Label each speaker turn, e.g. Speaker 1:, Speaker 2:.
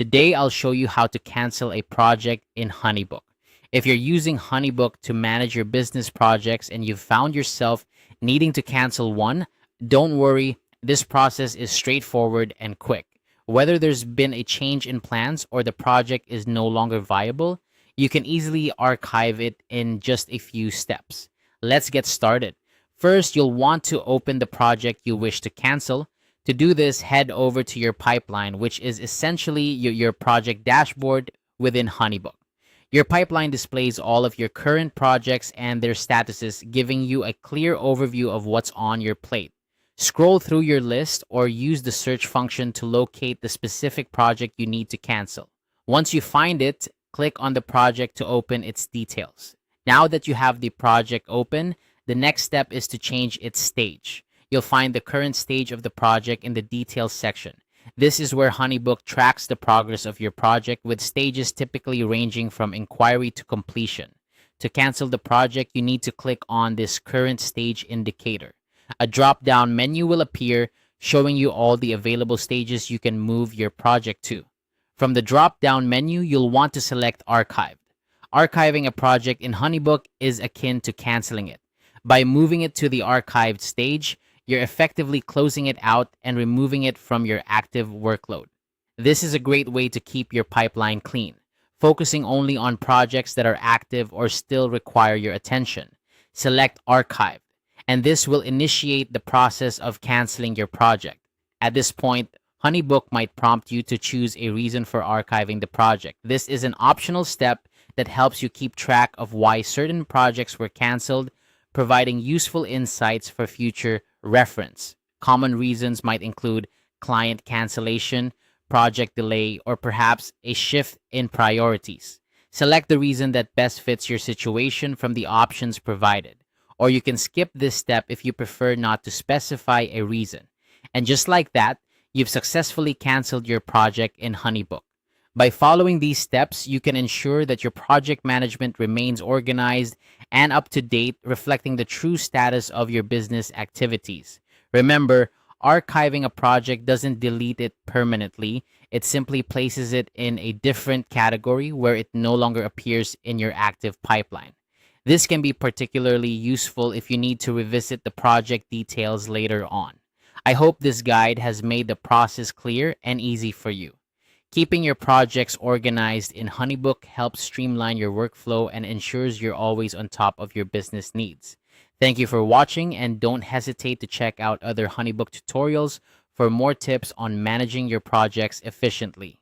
Speaker 1: Today, I'll show you how to cancel a project in HoneyBook. If you're using HoneyBook to manage your business projects and you've found yourself needing to cancel one, don't worry, this process is straightforward and quick. Whether there's been a change in plans or the project is no longer viable, you can easily archive it in just a few steps. Let's get started. First, you'll want to open the project you wish to cancel. To do this, head over to your pipeline, which is essentially your project dashboard within HoneyBook. Your pipeline displays all of your current projects and their statuses, giving you a clear overview of what's on your plate. Scroll through your list or use the search function to locate the specific project you need to cancel. Once you find it, click on the project to open its details. Now that you have the project open, the next step is to change its stage. You'll find the current stage of the project in the details section. This is where HoneyBook tracks the progress of your project, with stages typically ranging from inquiry to completion. To cancel the project, you need to click on this current stage indicator. A drop-down menu will appear, showing you all the available stages you can move your project to. From the drop-down menu, you'll want to select Archived. Archiving a project in HoneyBook is akin to canceling it. By moving it to the archived stage, you're effectively closing it out and removing it from your active workload. This is a great way to keep your pipeline clean, focusing only on projects that are active or still require your attention. Select Archive, and this will initiate the process of canceling your project. At this point, HoneyBook might prompt you to choose a reason for archiving the project. This is an optional step that helps you keep track of why certain projects were canceled, providing useful insights for future reference. Common reasons might include client cancellation, project delay, or perhaps a shift in priorities. Select the reason that best fits your situation from the options provided, or you can skip this step if you prefer not to specify a reason. And just like that, you've successfully canceled your project in HoneyBook. By following these steps, you can ensure that your project management remains organized and up to date, reflecting the true status of your business activities. Remember, archiving a project doesn't delete it permanently. It simply places it in a different category where it no longer appears in your active pipeline. This can be particularly useful if you need to revisit the project details later on. I hope this guide has made the process clear and easy for you. Keeping your projects organized in HoneyBook helps streamline your workflow and ensures you're always on top of your business needs. Thank you for watching, and don't hesitate to check out other HoneyBook tutorials for more tips on managing your projects efficiently.